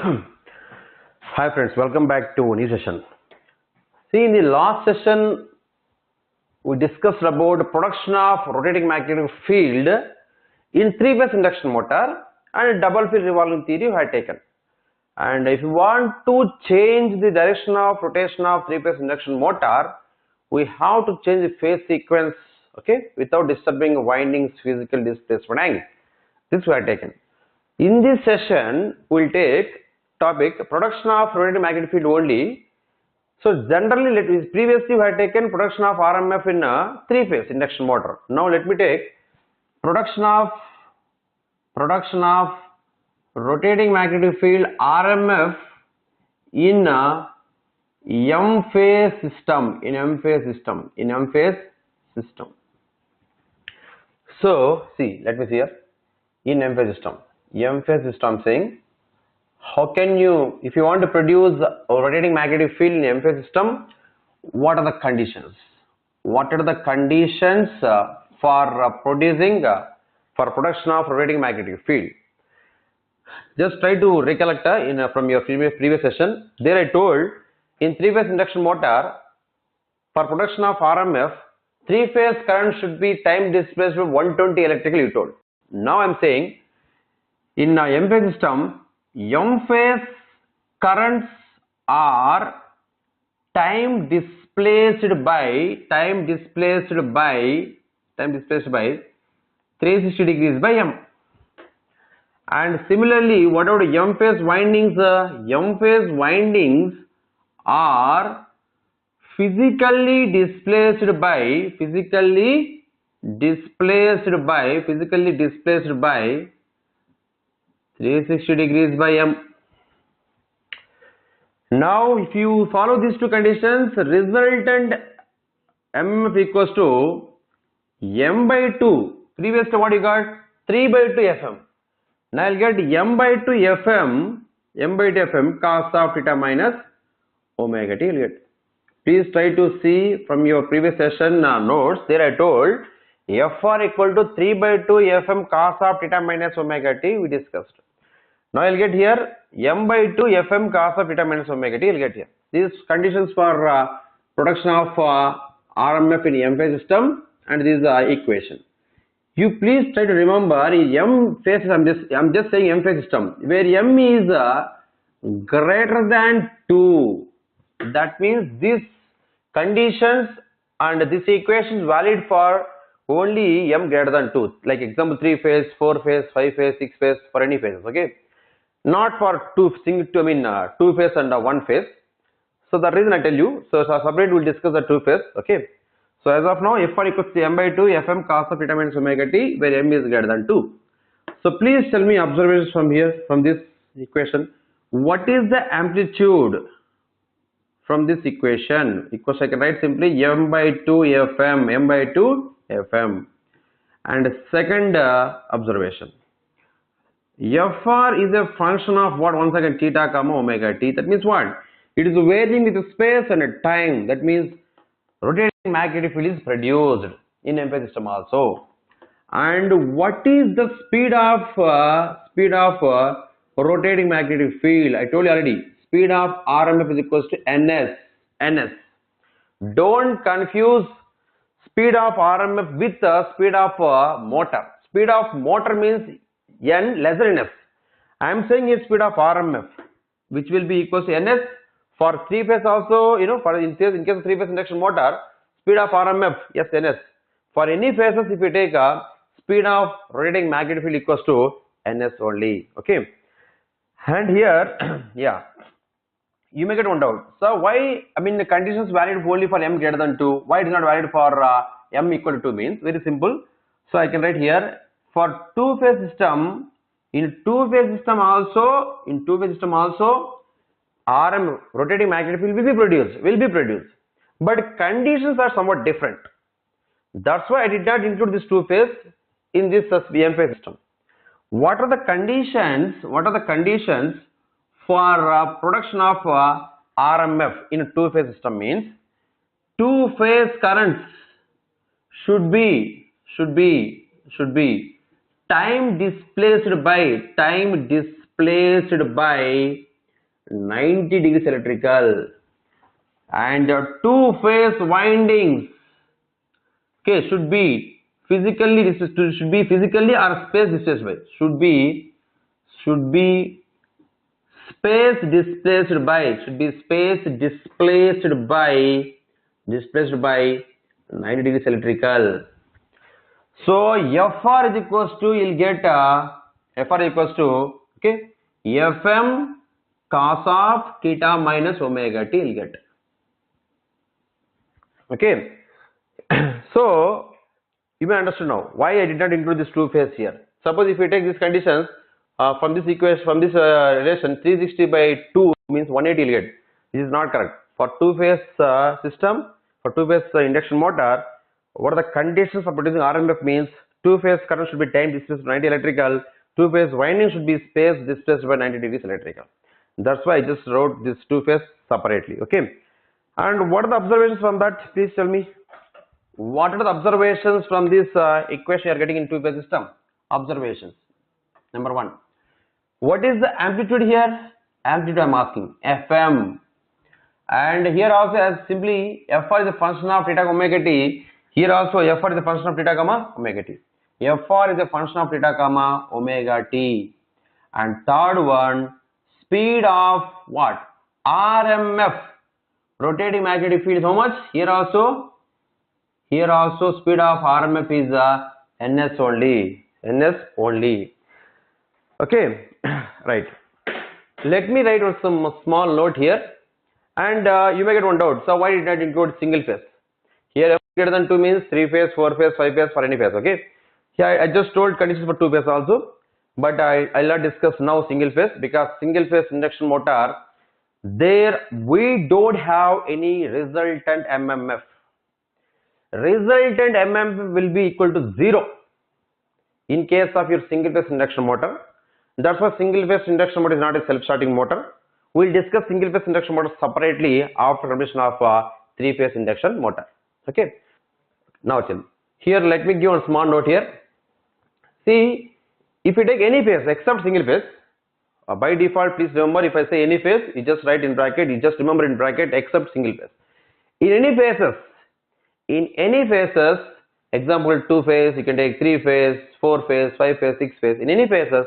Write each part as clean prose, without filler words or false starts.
Hi friends, welcome back to a new session. See, in the last session we discussed about production of rotating magnetic field in three-phase induction motor and double field revolving theory you had taken. And if you want to change the direction of rotation of three-phase induction motor, we have to change the phase sequence, okay, without disturbing windings, physical displacement angle. This we had taken. In this session, we will take topic production of rotating magnetic field only. So generally, previously we had taken production of RMF in a three-phase induction motor. Now let me take production of rotating magnetic field RMF in a M-phase system. So see, let me see here. In M-phase system, I'm saying, how can you, if you want to produce a rotating magnetic field in M-phase system, what are the conditions? What are the conditions for production of rotating magnetic field? Just try to recollect from your previous session. There I told, in three-phase induction motor, for production of RMF, three-phase current should be time displaced by 120 electrical, you told. Now I am saying, in M-phase system, M-phase currents are time displaced by 360 degrees by M. And similarly, what about M-phase windings? M-phase windings are physically displaced by 360 degrees by M. Now, if you follow these two conditions, resultant MMF equals to M by 2. Previously, what you got? 3 by 2 FM. Now, I'll get M by 2 FM cos of theta minus omega T. You'll get. Please try to see from your previous session notes. There I told Fr equal to 3 by 2 FM cos of theta minus omega T. We discussed. Now I'll get here M by 2 FM cos of theta minus omega T. I'll get here. These conditions for production of RMF in M-phase system, and this is the equation. You please try to remember M phase. I'm just saying M-phase system where M is greater than 2. That means these conditions and this equation is valid for only M greater than 2. Like example 3 phase, 4 phase, 5 phase, 6 phase, for any phases. Okay. Not for two phase and one phase. So the reason I tell you, so separate we'll discuss the two phase. Okay. So as of now, F1 equals to M by 2 FM cos of theta minus omega T, where M is greater than 2. So please tell me observations from here, from this equation. What is the amplitude from this equation? Because I can write simply M by 2 FM. And second observation. Fr is a function of what? Once again, theta comma omega T. That means what? It is varying with space and time. That means rotating magnetic field is produced in M-phase system also. And what is the speed of rotating magnetic field? I told you already. Speed of RMF is equals to NS. Don't confuse speed of RMF with the speed of motor. Speed of motor means N less than S. I am saying it's speed of RMF, which will be equals to NS. For three phase also, for in case of three phase induction motor, speed of RMF, yes, NS. For any phases, if you take a speed of rotating magnetic field equals to NS only. Okay. And here, yeah, you may get one doubt. So why? I mean, the conditions valid only for M greater than 2. Why it is not valid for M equal to 2 means? Very simple. So I can write here. For two-phase system, in two-phase system also, RM rotating magnetic field will be produced. But conditions are somewhat different. That's why I did not include this two-phase in this M-phase system. What are the conditions? For production of RMF in a two-phase system means two-phase currents should be time displaced by 90 degrees electrical. And two-phase windings, okay, should be physically or space displaced by, should be space displaced by 90 degrees electrical. So Fr is equals to, you'll get Fr equals to, okay, Fm cos of theta minus omega t, you'll get. Okay. So you may understand now why I did not include this two phase here. Suppose if you take these conditions from this equation, from this relation, 360 by 2 means 180 you'll get. This is not correct. For two phase system, for two phase induction motor, what are the conditions for producing RMF means two phase current should be time displaced by 90 electrical, two phase winding should be space displaced by 90 degrees electrical. That's why I just wrote this two phase separately. Okay. And what are the observations from that? Please tell me. What are the observations from this equation you are getting in two-phase system? Observations. Number 1. What is the amplitude here? Amplitude I am asking. Fm. And here also as simply Fr is a function of theta omega t. Here also Fr is a function of theta gamma omega t. Fr is a function of theta gamma omega t. And third one, speed of what? RMF. Rotating magnetic field is how much? Here also speed of RMF is ns only. Okay. Right. Let me write some small note here, and you may get one doubt. So why did I include single phase? Here greater than 2 means 3 phase, 4 phase, 5 phase, for any phase. Okay. Here I just told conditions for 2 phase also, but I'll not discuss now single phase, because single phase induction motor, there we don't have any resultant MMF. Resultant MMF will be equal to 0 in case of your single phase induction motor. That's why single phase induction motor is not a self-starting motor. We'll discuss single phase induction motor separately after completion of 3-phase induction motor. Okay. Now here let me give a small note here. See, if you take any phase except single phase, by default, please remember, if I say any phase, you just write in bracket, you just remember in bracket except single phase. In any phases, example 2 phase, you can take 3 phase, 4 phase, 5 phase, 6 phase. In any phases,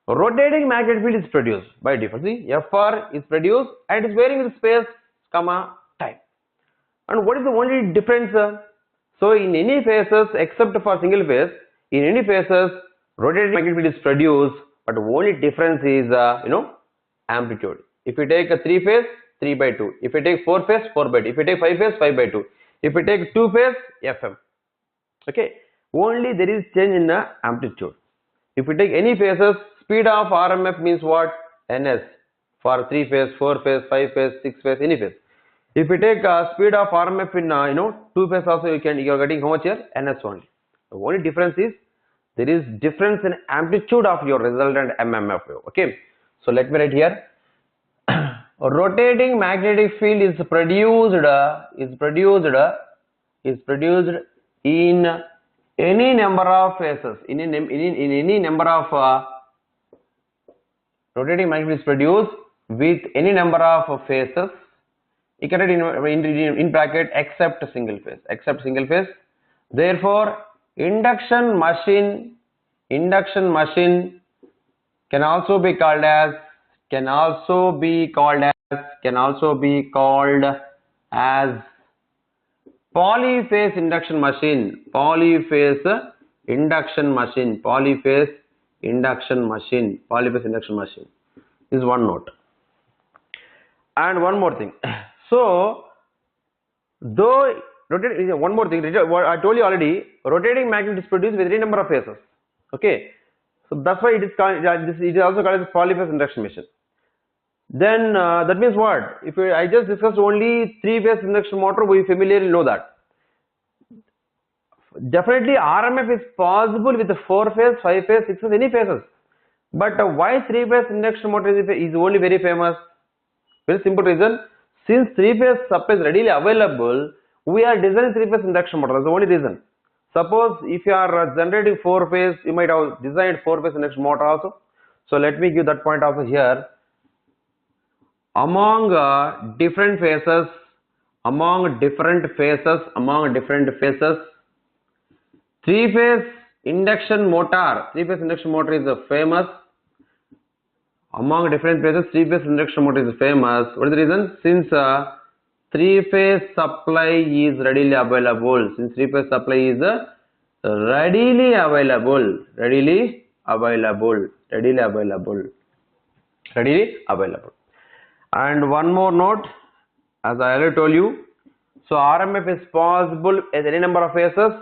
rotating magnetic field is produced by default. See, Fr is produced and it is varying with space, comma, time. And what is the only difference? So in any phases except for single phase, in any phases, rotating magnetic field is produced, but the only difference is amplitude. If you take a 3 phase, 3 by 2. If you take 4 phase, 4 by 2. If you take 5 phase, 5 by 2. If you take 2 phase, Fm. Okay. Only there is change in the amplitude. If you take any phases, speed of RMF means what? Ns. For 3 phase, 4 phase, 5 phase, 6 phase, any phase. If you take speed of RMF in 2 phase also, you are getting how much here? Ns only. The only difference is there is difference in amplitude of your resultant MMF wave. Okay. So let me write here. Rotating magnetic field is produced in any number of phases. In any number of rotating magnetic field is produced with any number of phases. You can write in bracket except single phase. Therefore, induction machine can also be called as polyphase induction machine. Polyphase induction machine is one note. And one more thing. So, though one more thing, I told you already, rotating magnet is produced with any number of phases. Okay. So that's why it is also called as polyphase induction machine. Then that means what? If I just discussed only 3-phase induction motor, we familiarly know that. Definitely RMF is possible with the 4-phase, 5-phase, 6-phase, any phases. But why 3-phase induction motor is only very famous? Very simple reason. Since 3-phase supply is readily available, we are designing 3-phase induction motor. That's the only reason. Suppose if you are generating 4-phase, you might have designed 4-phase induction motor also. So let me give that point also here. among different phases, three-phase induction motor is famous. Among different phases, three-phase induction motor is famous. What is the reason? Since three-phase supply is readily available. And one more note, as I already told you, so RMF is possible at any number of phases,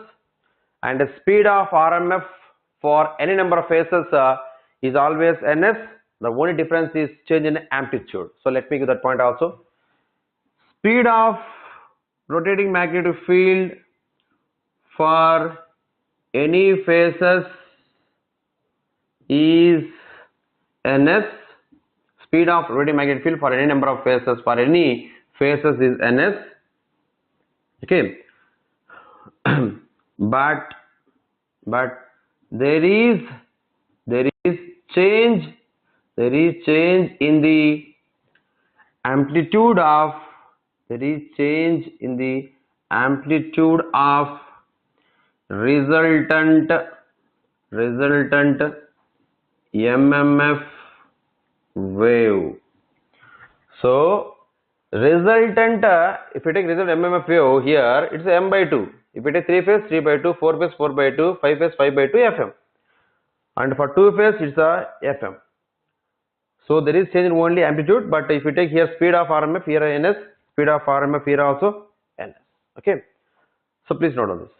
and the speed of RMF for any number of phases is always ns. The only difference is change in amplitude. So let me give that point also. Speed of rotating magnetic field for any phases is ns. Speed of rotating magnetic field for any number of phases is ns. Okay. but there is change in the amplitude of resultant MMF wave. So resultant, if you take resultant MMF wave here, it's m by 2. If you take 3 phase, 3 by 2, 4 phase, 4 by 2, 5 phase, 5 by 2 FM, and for 2 phase it's a FM. So there is change in only amplitude, but if you take here speed of RMF, here ns, speed of RMF here also ns. Okay, so please note on this.